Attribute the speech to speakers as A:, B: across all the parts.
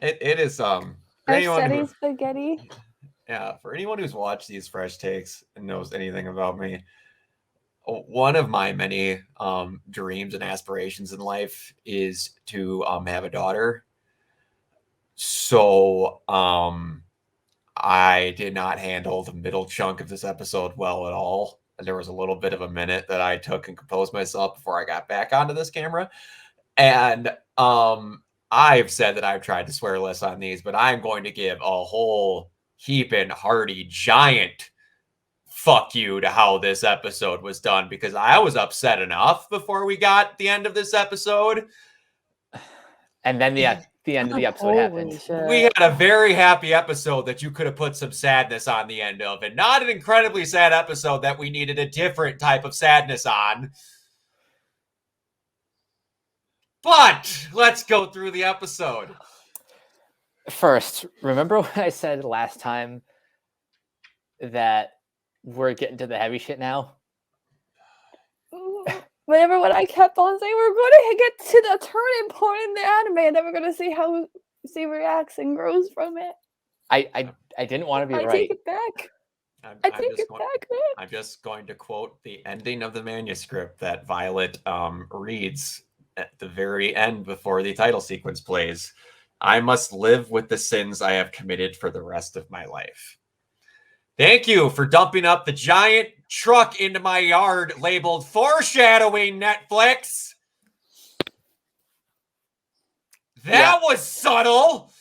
A: It is for anyone
B: Steady
A: who
B: spaghetti.
A: for anyone who's watched these fresh takes and knows anything about me, one of my many dreams and aspirations in life is to have a daughter. So I did not handle the middle chunk of this episode well at all. There was a little bit of a minute that I took and composed myself before I got back onto this camera. And I've said that I've tried to swear less on these, but I'm going to give a whole heaping hearty giant fuck you to how this episode was done, because I was upset enough before we got the end of this episode.
C: And then the end of the episode
B: Holy
C: happened.
B: shit.
A: We had a very happy episode that you could have put some sadness on the end of, and not an incredibly sad episode that we needed a different type of sadness on. But let's go through the episode.
C: First, remember what I said last time that we're getting to the heavy shit now?
B: Remember what I kept on saying? We're going to get to the turning point in the anime, and then we're going to see how she reacts and grows from it.
C: I didn't want to be
B: I
C: right.
B: take it back. I take it back, man.
A: I'm just going to quote the ending of the manuscript that Violet reads at the very end before the title sequence plays. I must live with the sins I have committed for the rest of my life. Thank you for dumping up the giant truck into my yard labeled foreshadowing, Netflix. That was subtle.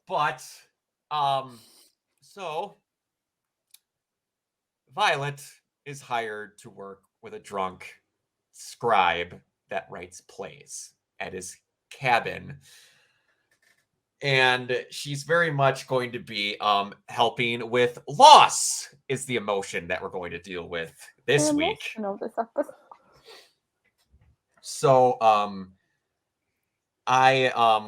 A: But, so Violet is hired to work with a drunk scribe that writes plays at his cabin. And she's very much going to be helping with loss is the emotion that we're going to deal with this week. So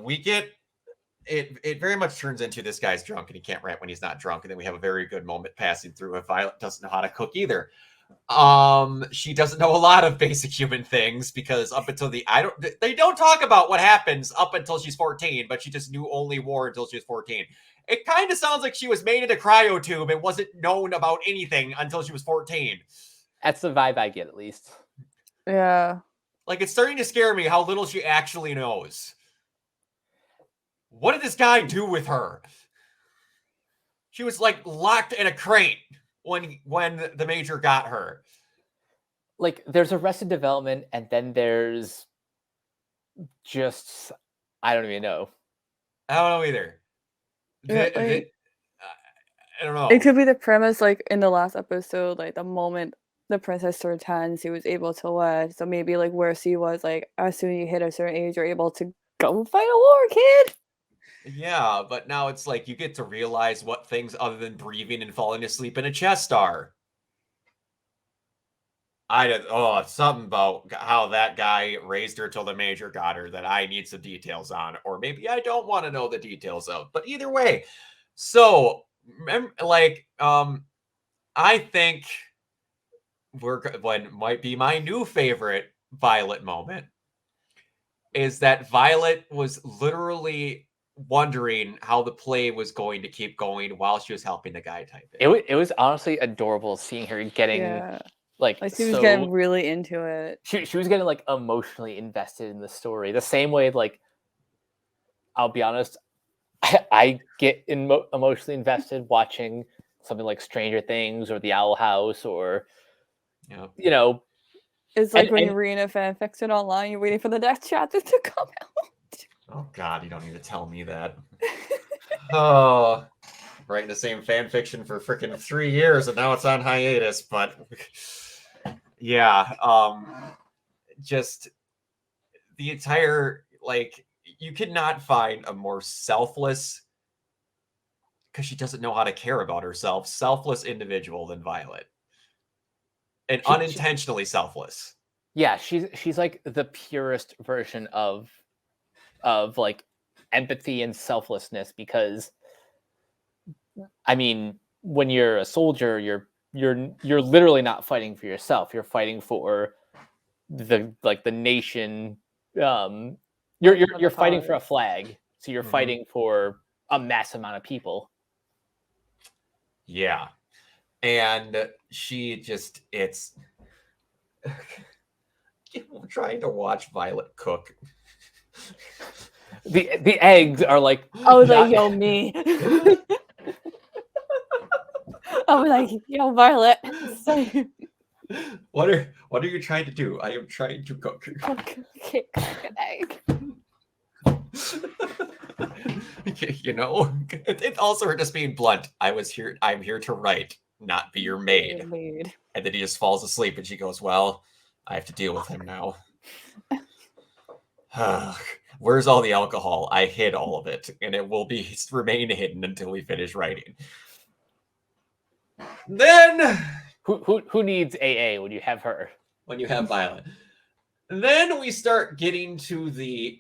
A: we get it very much turns into this guy's drunk and he can't rant when he's not drunk, and then we have a very good moment passing through if Violet doesn't know how to cook either. She doesn't know a lot of basic human things because up until they don't talk about what happens up until she's 14, but she just knew only war until she was 14. It kind of sounds like she was made in a cryotube and wasn't known about anything until she was 14.
C: That's the vibe I get, at least.
B: Yeah.
A: Like, it's starting to scare me how little she actually knows. What did this guy do with her? She was like locked in a crate when the Major got her.
C: Like, there's Arrested Development, and then there's just, I don't even know.
A: I don't know either. I don't know.
B: It could be the premise, like in the last episode, like the moment the princess turned 10, she was able to wed. So maybe like where she was, like as soon as you hit a certain age, you're able to go fight a war, kid.
A: Yeah, but now it's like you get to realize what things other than breathing and falling asleep in a chest are. Something about how that guy raised her till the Major got her that I need some details on, or maybe I don't want to know the details of. But either way, so I think what might be my new favorite Violet moment is that Violet was literally wondering how the play was going to keep going while she was helping the guy type it.
C: It was honestly adorable seeing her getting like
B: she was getting really into it.
C: She was getting like emotionally invested in the story, the same way, like, I'll be honest, I get emotionally invested watching something like Stranger Things or The Owl House, or you know,
B: it's like when you're reading a fan fiction online, you're waiting for the next chapter to come out.
A: Oh God, you don't need to tell me that. Oh, writing the same fan fiction for freaking 3 years and now it's on hiatus. But yeah, just the entire, like, you could not find a more selfless, because she doesn't know how to care about herself, selfless individual than Violet. And unintentionally selfless.
C: Yeah, she's like the purest version of like empathy and selflessness, because I mean, when you're a soldier, you're literally not fighting for yourself. You're fighting for the nation, You're fighting for a
B: cause.
C: flag, so you're
A: Mhm.
C: fighting for a mass amount of people.
A: Yeah. And she just, it's I'm trying to watch Violet cook.
C: The eggs are like
B: I was
C: not-
B: like, yo, me. I was like, yo, Violet. Say,
A: What are you trying to do? I am trying to cook.
B: okay, cook an egg.
A: You know, it's also her just being blunt. I'm here to write, not be your maid.
B: Maid.
A: And then he just falls asleep, and she goes, "Well, I have to deal with him now." Where's all the alcohol? I hid all of it, and it will remain hidden until we finish writing. Then,
C: who needs AA when you have her?
A: when you have Violet, then we start getting to the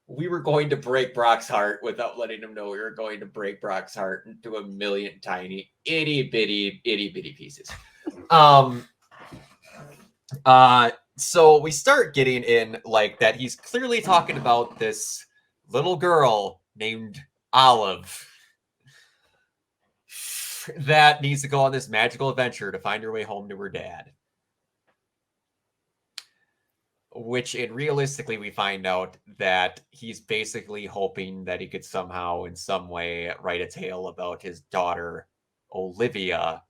A: we were going to break Brock's heart without letting him know we were going to break Brock's heart into a million tiny itty bitty pieces. So we start getting in like that he's clearly talking about this little girl named Olive that needs to go on this magical adventure to find her way home to her dad. Which, realistically, we find out that he's basically hoping that he could somehow, in some way, write a tale about his daughter, Olivia,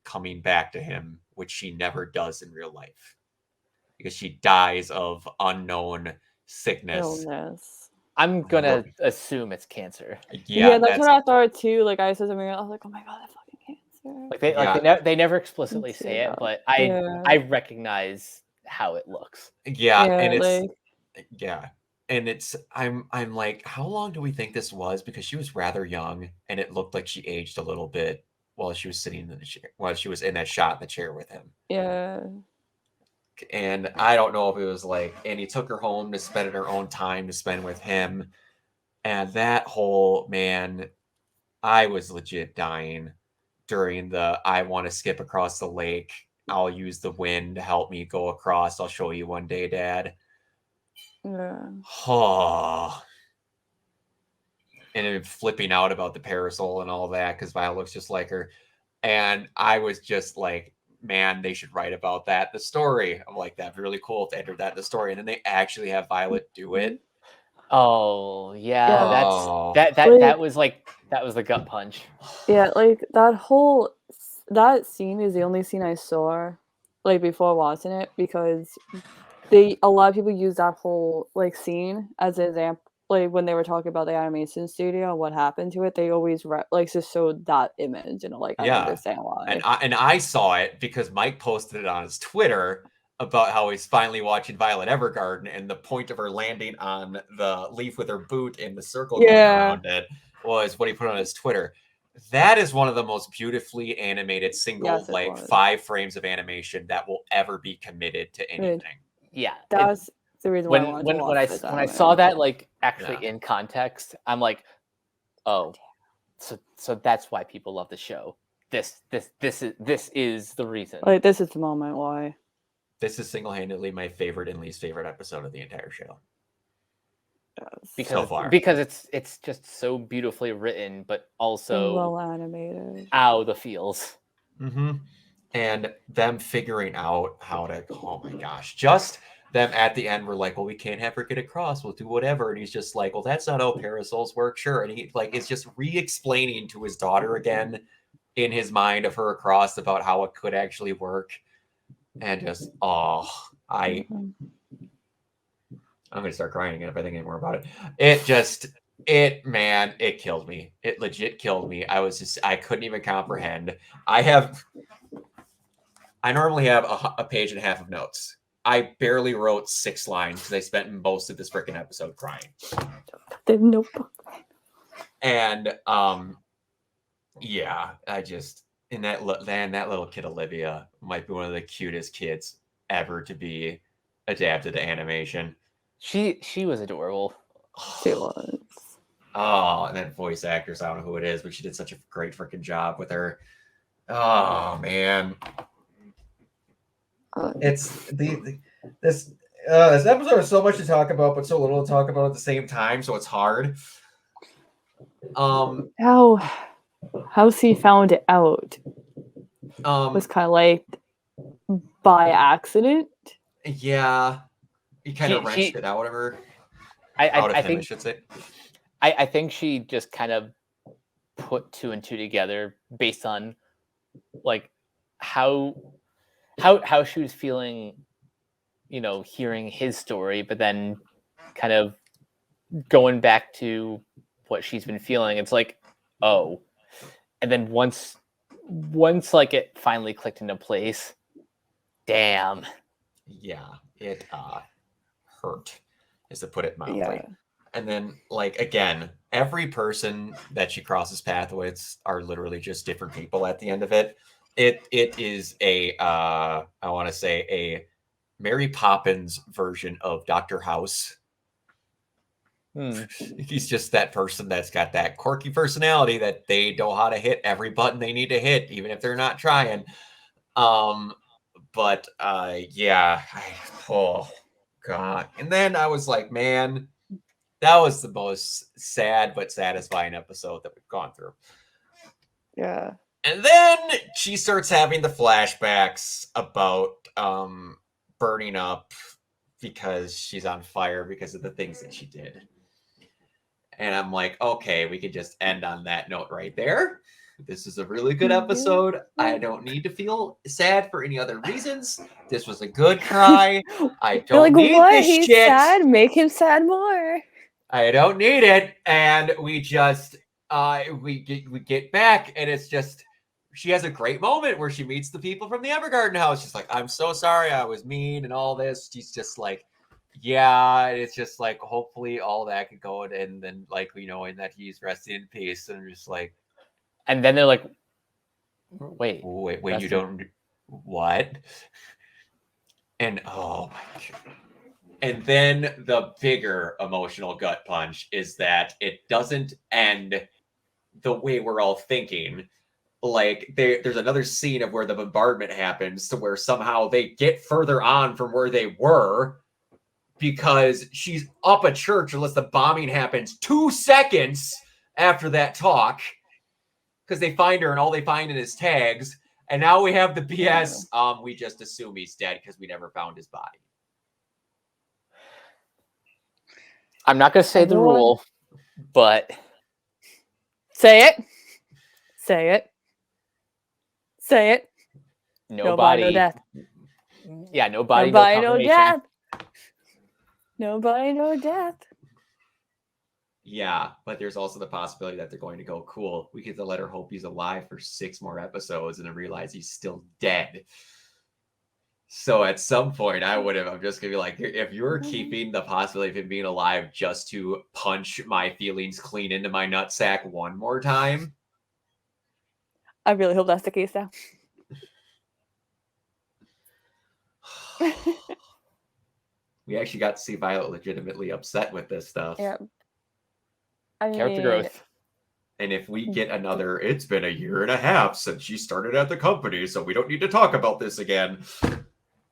A: coming back to him, which she never does in real life. Because she dies of unknown sickness.
B: Illness.
C: I'm gonna assume it's cancer.
B: Yeah, that's what I thought too. Like I said something, I was like, oh my god, that fucking cancer.
C: Like they never explicitly say it, but I recognize how it looks.
A: Yeah, and it's and it's I'm like, how long do we think this was? Because she was rather young, and it looked like she aged a little bit while she was sitting in the chair, while she was in that shot in the chair with him.
B: Yeah.
A: And I don't know if it was like, and he took her home to spend her own time to spend with him. And that whole, man, I was legit dying during the I want to skip across the lake. I'll use the wind to help me go across. I'll show you one day, Dad.
B: Yeah.
A: Oh. And then flipping out about the parasol and all that because Violet looks just like her. And I was just like, man, they should write about that. The story. I'm like, that'd be really cool to enter that in the story. And then they actually have Violet do it.
C: Oh yeah, that was the gut punch.
B: Yeah, like that scene is the only scene I saw like before watching it because a lot of people use that whole like scene as an example. Like when they were talking about the animation studio and what happened to it, they always just showed that image, and like I understand why.
A: And I saw it because Mike posted it on his Twitter about how he's finally watching Violet Evergarden, and the point of her landing on the leaf with her boot and the circle going around it was what he put on his Twitter. That is one of the most beautifully animated single 5 frames of animation that will ever be committed to anything.
C: Yeah,
B: that's the reason why
C: when I saw that like actually in context, I'm like, oh, so that's why people love the show. This is the reason.
B: Like this is the moment why.
A: This is single-handedly my favorite and least favorite episode of the entire show.
C: Because it's just so beautifully written, but also
B: well animated.
C: Ow, the feels.
A: Mm-hmm. And them figuring out how to, oh my gosh, just them at the end were like, well, we can't have her get across. We'll do whatever. And he's just like, well, that's not how parasols work. Sure. And he like is just re-explaining to his daughter again in his mind of her across about how it could actually work. And just, I'm going to start crying again if I think any more about it. It killed me. It legit killed me. I couldn't even comprehend. I normally have a page and a half of notes. I barely wrote 6 lines because I spent most of this freaking episode crying.
B: The notebook.
A: And, yeah, and that little kid Olivia might be one of the cutest kids ever to be adapted to animation.
C: She was adorable.
B: She was.
A: Oh, and that voice actress, I don't know who it is, but she did such a great freaking job with her. Oh man. It's This episode has so much to talk about, but so little to talk about at the same time, so it's hard.
B: How he found it out was kind of like by accident.
A: Yeah, he kind of wrenched
C: She
A: it out of her.
C: I
A: I
C: think
A: should say.
C: I think she just kind of put two and two together based on like how she was feeling, hearing his story, but then kind of going back to what she's been feeling. It's like, oh, and then once like it finally clicked into place, damn.
A: Yeah, it hurt, is to put it mildly.
B: Yeah.
A: And then, like, again, every person that she crosses path with are literally just different people at the end of it. It is a I want to say a Mary Poppins version of Dr. House. He's just that person that's got that quirky personality that they know how to hit every button they need to hit, even if they're not trying. But yeah, oh god. And then I was like, man, that was the most sad but satisfying episode that we've gone through.
B: Yeah.
A: And then she starts having the flashbacks about burning up because she's on fire because of the things that she did. And I'm like, okay, we could just end on that note right there. This is a really good episode. I don't need to feel sad for any other reasons. This was a good cry. I don't need this
B: He's
A: shit.
B: sad. Make him sad more.
A: I don't need it. And we just we get back, and it's just she has a great moment where she meets the people from the Evergarden house. She's like, I'm so sorry I was mean and all this. She's just like, yeah, it's just like hopefully all that could go, and then like we knowing that he's resting in peace, and just like,
C: and then they're like, wait,
A: you don't what? And oh my god. And then the bigger emotional gut punch is that it doesn't end the way we're all thinking. Like there's another scene of where the bombardment happens to where somehow they get further on from where they were because she's up a church unless the bombing happens 2 seconds after that talk because they find her and all they find in his tags. And now we have the BS. We just assume he's dead because we never found his body.
C: I'm not going to say the rule, but
B: say it. Say it. Say it.
C: No body, no death. Yeah, no body, no
B: death. Nobody, no death.
A: Yeah, but there's also the possibility that they're going to go, cool, we get to let her hope he's alive for 6 more episodes and then realize he's still dead. So at some point, I'm just going to be like, if you're keeping the possibility of him being alive just to punch my feelings clean into my nutsack one more time.
B: I really hope that's the case now.
A: We actually got to see Violet legitimately upset with this stuff.
B: Yeah.
C: Character growth.
A: And if we get another, it's been 1.5 years since she started at the company, so we don't need to talk about this again.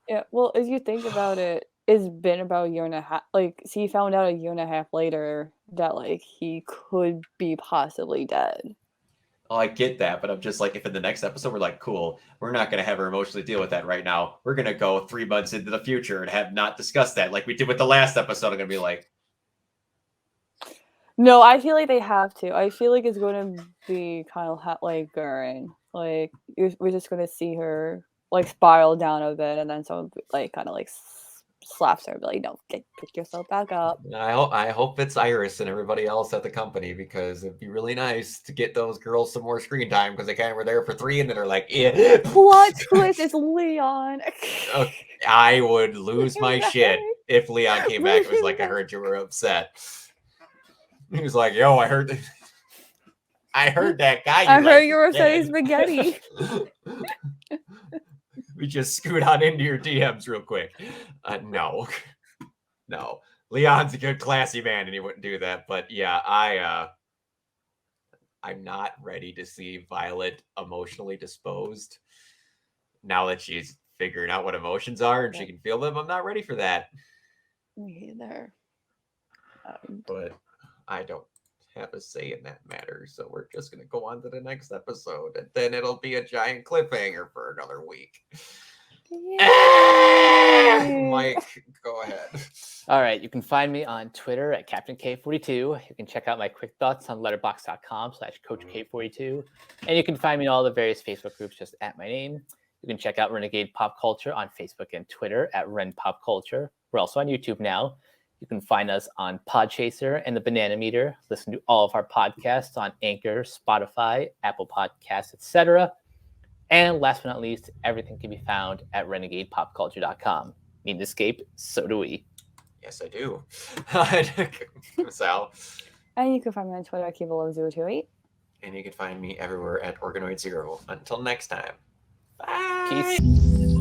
B: Yeah, well, if you think about it, it's been about 1.5 years. Like, he found out 1.5 years later that, like, he could be possibly dead.
A: Oh, I get that, but I'm just like, if in the next episode we're like, cool, we're not going to have her emotionally deal with that right now. We're going to go 3 months into the future and have not discussed that like we did with the last episode. I'm going to be like,
B: no, I feel like they have to. I feel like it's going to be kind of like Gurren. Like, we're just going to see her, like, spiral down a bit, and then someone, like, kind of, like, slaps her, like, no, pick yourself back up.
A: I hope it's Iris and everybody else at the company, because it'd be really nice to get those girls some more screen time, because they kind of were there for 3 and then they're like, yeah.
B: Plot twist is Leon.
A: Okay, I would lose my shit if Leon came back and was like, I heard you were upset. He was like, yo, I heard that guy.
B: I heard you were saying spaghetti.
A: We just scoot on into your DMs real quick. No. Leon's a good, classy man, and he wouldn't do that. But yeah, I'm not ready to see Violet emotionally disposed. Now that she's figuring out what emotions are and she can feel them, I'm not ready for that.
B: Me either.
A: But I don't have a say in that matter, so we're just gonna go on to the next episode, and then it'll be a giant cliffhanger for another week. Mike, go ahead.
C: All right, you can find me on Twitter at Captain K42. You can check out my quick thoughts on letterboxd.com/CoachK42. And you can find me in all the various Facebook groups just at my name. You can check out Renegade Pop Culture on Facebook and Twitter at Ren Pop Culture. We're also on YouTube now. You can find us on Podchaser and the Banana Meter. Listen to all of our podcasts on Anchor, Spotify, Apple Podcasts, etc. And last but not least, everything can be found at renegadepopculture.com. Need an escape? So do we.
A: Yes, I do. Sal.
B: And you can find me on Twitter at Keybelow028.
A: And you can find me everywhere at Organoid0. Until next time. Bye.
C: Peace.